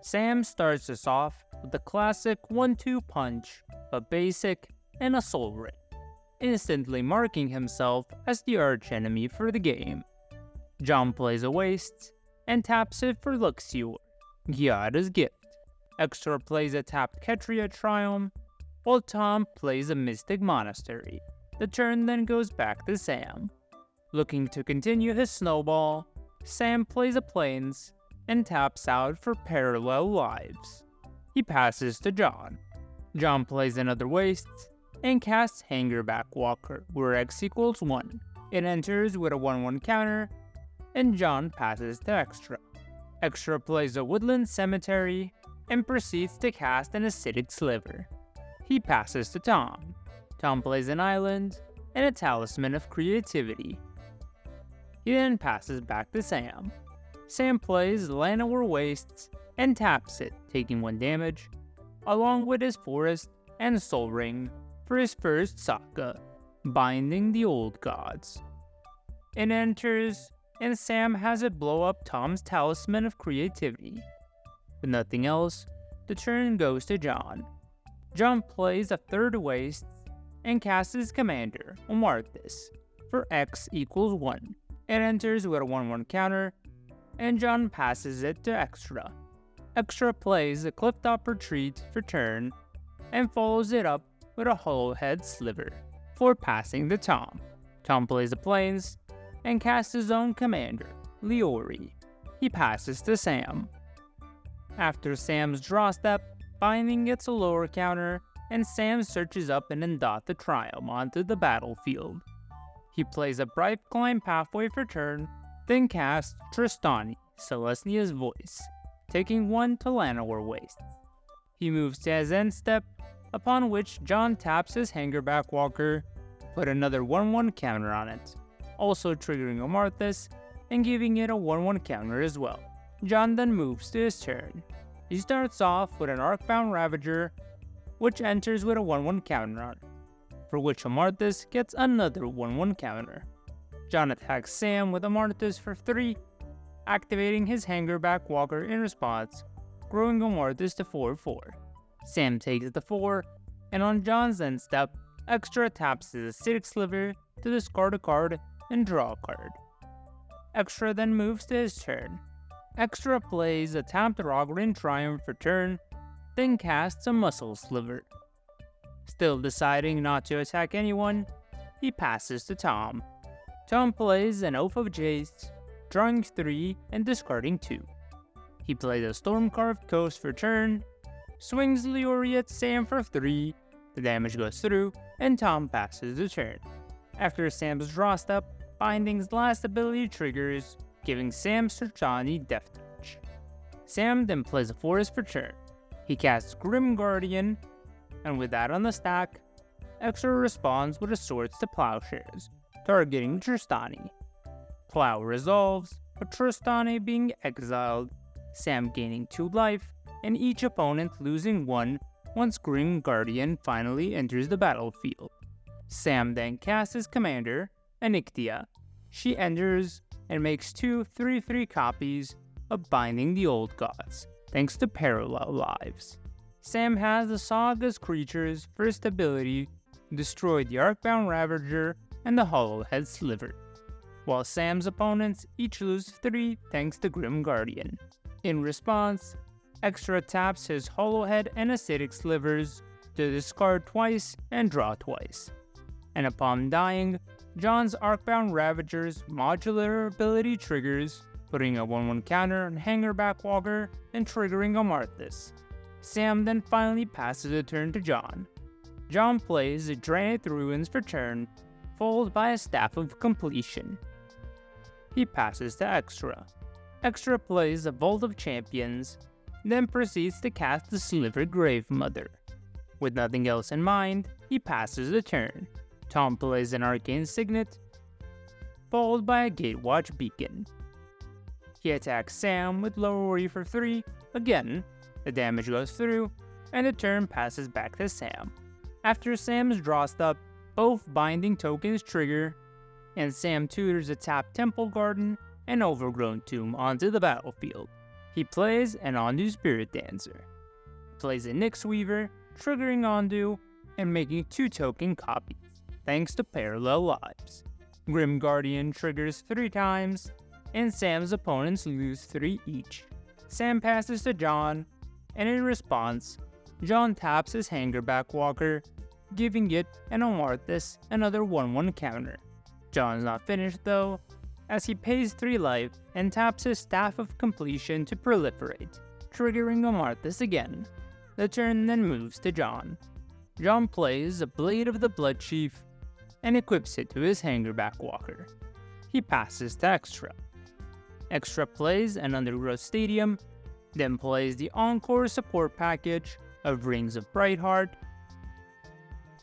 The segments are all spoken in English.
Sam starts us off with the classic 1-2 punch, a basic, and a soul ring, instantly marking himself as the archenemy for the game. John plays a waste, and taps it for Luxior, Gyada's gift. Extra plays a tapped Ketria Triumph, while Tom plays a Mystic Monastery. The turn then goes back to Sam. Looking to continue his snowball, Sam plays a Plains, and taps out for Parallel Lives. He passes to John. John plays another waste, and casts Hangerback Walker, where X equals 1. It enters with a 1-1 counter, and John passes to Extra. Extra plays a Woodland Cemetery, and proceeds to cast an Acidic Sliver. He passes to Tom. Tom plays an Island, and a Talisman of Creativity. He then passes back to Sam. Sam plays Llanowar Wastes, and taps it, taking 1 damage, along with his Forest and Soul Ring for his first Saga, Binding the Old Gods. It enters, and Sam has it blow up Tom's Talisman of Creativity. With nothing else, the turn goes to John. John plays a 3rd waste, and casts his commander, Omarthis, for X equals 1. It enters with a 1-1 counter, and John passes it to Extra. Extra plays a Clifftop Retreat for turn, and follows it up with a Hollowhead Sliver for passing to Tom. Tom plays the Plains, and casts his own commander, Leori. He passes to Sam. After Sam's draw step, Binding gets a lower counter, and Sam searches up an Endotha Triumph onto the battlefield. He plays a Bright Climb Pathway for turn, then casts Trusty, Celestia's Voice, taking 1 to Llanowar Wastes. He moves to his end step, upon which John taps his Hangerback Walker, put another 1-1 counter on it, also triggering Omarthis and giving it a 1-1 counter as well. John then moves to his turn. He starts off with an Arcbound Ravager, which enters with a 1-1 counter on it, for which Omarthis gets another 1-1 counter. John attacks Sam with Omarthis for 3, activating his Hangerback Walker in response, growing Omarthis to 4-4. Sam takes the 4, and on John's end step, Extra taps his Acidic Sliver to discard a card and draw a card. Extra then moves to his turn. Extra plays a tapped Rogrin Triumph for turn, then casts a Muscle Sliver. Still deciding not to attack anyone, he passes to Tom. Tom plays an Oath of Jace, drawing 3 and discarding 2. He plays a Stormcarved Coast for turn, swings Leori at Sam for 3, the damage goes through, and Tom passes the turn. After Sam's draw step, Binding's last ability triggers, giving Sam Sertani Death Touch. Sam then plays a Forest for turn. He casts Grim Guardian, and with that on the stack, Extra responds with a Swords to Plowshares, targeting Trustani. Plow resolves, with Trustani being exiled, Sam gaining 2 life, and each opponent losing 1 once Grim Guardian finally enters the battlefield. Sam then casts his commander, Anikthea. She enters and makes 2 3/3 copies of Binding the Old Gods, thanks to Parallel Lives. Sam has the Saga's creatures' first ability destroy the Arcbound Ravager and the Hollowhead Sliver, while Sam's opponents each lose 3 thanks to Grim Guardian. In response, Extra taps his Hollowhead and Acidic Slivers to discard twice and draw twice. And upon dying, John's Arcbound Ravager's modular ability triggers, putting a 1-1 counter on Hangerback Walker and triggering Omarthis. Sam then finally passes the turn to John. John plays the Draenei Ruins for turn, followed by a Staff of Completion. He passes to Extra. Extra plays a Vault of Champions, then proceeds to cast the Sliver Gravemother. With nothing else in mind, he passes the turn. Tom plays an Arcane Signet, followed by a Gatewatch Beacon. He attacks Sam with Leori for 3, again, the damage goes through, and the turn passes back to Sam. After Sam's draw step, both Binding tokens trigger, and Sam tutors a tapped Temple Garden and Overgrown Tomb onto the battlefield. He plays an Ondu Spirit Dancer, plays a Nyx Weaver, triggering Ondu, and making 2 token copies, thanks to Parallel Lives. Grim Guardian triggers 3 times, and Sam's opponents lose 3 each. Sam passes to John, and in response, John taps his Hangerback Walker, giving it and Omarthis another 1/1 counter. John's not finished though, as he pays 3 life and taps his Staff of Completion to proliferate, triggering Omarthis again. The turn then moves to John. John plays a Blade of the Blood Chief and equips it to his Hangerback Walker. He passes to Extra. Extra plays an Undergrowth Stadium, then plays the Encore support package of Rings of Brightheart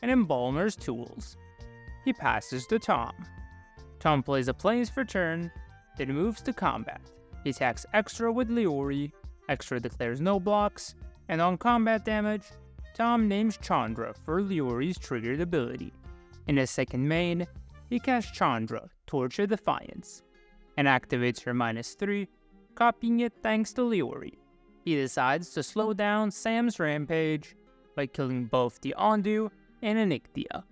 and Embalmer's Tools. He passes to Tom. Tom plays a Plains for turn, then moves to combat. He attacks Extra with Leori, Extra declares no blocks, and on combat damage, Tom names Chandra for Leori's triggered ability. In his second main, he casts Chandra, Torch of Defiance, and activates her -3, copying it thanks to Leori. He decides to slow down Sam's rampage by killing both the Ondu and Anikthea,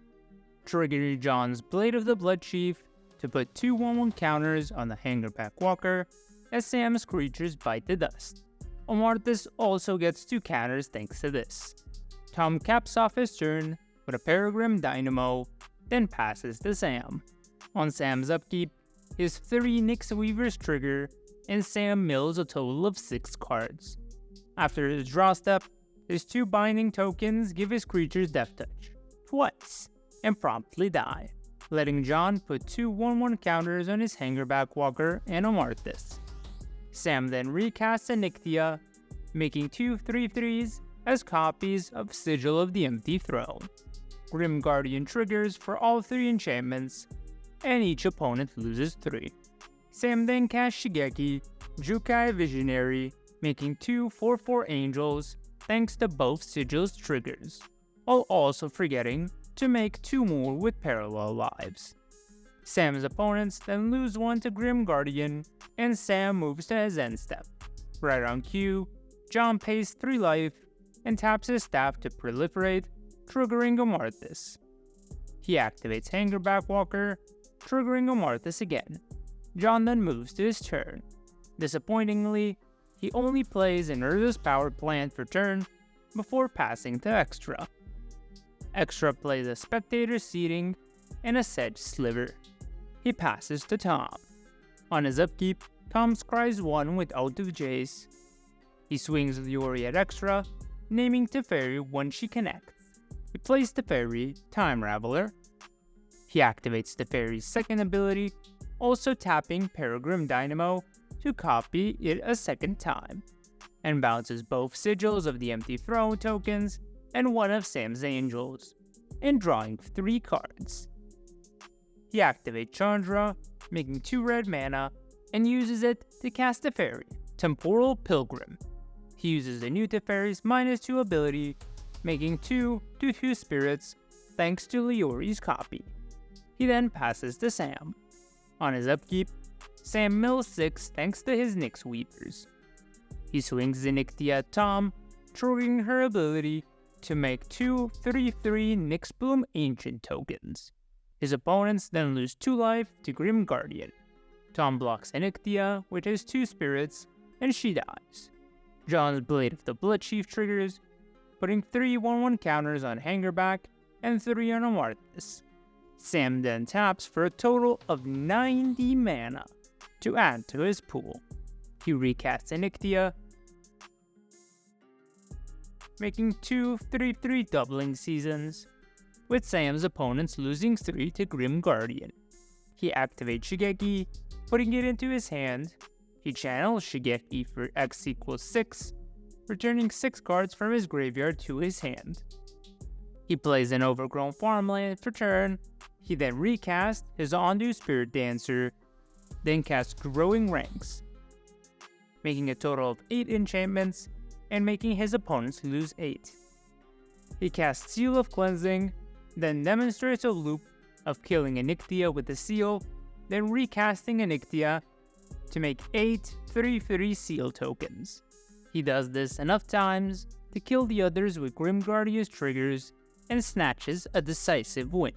triggering John's Blade of the Blood Chief to put 2 1/1 counters on the Hangerback Walker as Sam's creatures bite the dust. Omarthis also gets 2 counters thanks to this. Tom caps off his turn with a Peregrine Dynamo, then passes to Sam. On Sam's upkeep, his 3 Nyx Weavers trigger, and Sam mills a total of 6 cards. After his draw step, his 2 binding tokens give his creatures Death Touch, twice, and promptly die, letting John put 2 1/1 counters on his Hangerback Walker and Omarthis. Sam then recasts Anikthea, making 2 3/3s as copies of Sigil of the Empty Throne. Grim Guardian triggers for all 3 enchantments, and each opponent loses 3. Sam then casts Shigeki, Jukai Visionary, making 2 4/4 angels thanks to both Sigil's triggers, while also forgetting to make 2 more with Parallel Lives. Sam's opponents then lose 1 to Grim Guardian, and Sam moves to his end step. Right on cue, John pays 3 life and taps his staff to proliferate, triggering Omarthis. He activates Hangerback Walker, triggering Omarthis again. John then moves to his turn. Disappointingly, he only plays an Urza's Power Plant for turn before passing to Extra. Extra plays a Spectator Seating and a Sedge Sliver. He passes to Tom. On his upkeep, Tom scries 1 with Out of Jace. He swings Leori at Extra, naming Teferi when she connects. He plays Teferi, Time Raveler. He activates Teferi's second ability, also tapping Peregrine Dynamo to copy it a second time, and bounces both Sigils of the Empty Throne tokens and 1 of Sam's Angels, and drawing 3 cards. He activates Chandra, making 2 red mana, and uses it to cast Teferi, Temporal Pilgrim. He uses the new Teferi's -2 ability, making 2 2/2 spirits thanks to Leori's copy. He then passes to Sam. On his upkeep, Sam mills 6 thanks to his Nyx Weavers. He swings Anikthea at Tom, triggering her ability to make 2 3/3 Nyxbloom Ancient tokens. His opponents then lose 2 life to Grim Guardian. Tom blocks Anikthea with his 2 spirits, and she dies. John's Blade of the Blood Chief triggers, putting 3 1/1 counters on Hangerback and 3 on Omarthis. Sam then taps for a total of 90 mana to add to his pool. He recasts Anikthea, making 2 3/3 doubling seasons, with Sam's opponents losing 3 to Grim Guardian. He activates Shigeki, putting it into his hand. He channels Shigeki for X equals 6, returning 6 cards from his graveyard to his hand. He plays an Overgrown Farmland for turn. He then recasts his Ondu Spirit Dancer, then casts Growing Ranks, making a total of 8 enchantments and making his opponents lose 8. He casts Seal of Cleansing, then demonstrates a loop of killing Anikthea with the seal, then recasting Anikthea, to make 8 3/3 seal tokens. He does this enough times to kill the others with Grim Guardian's triggers and snatches a decisive win.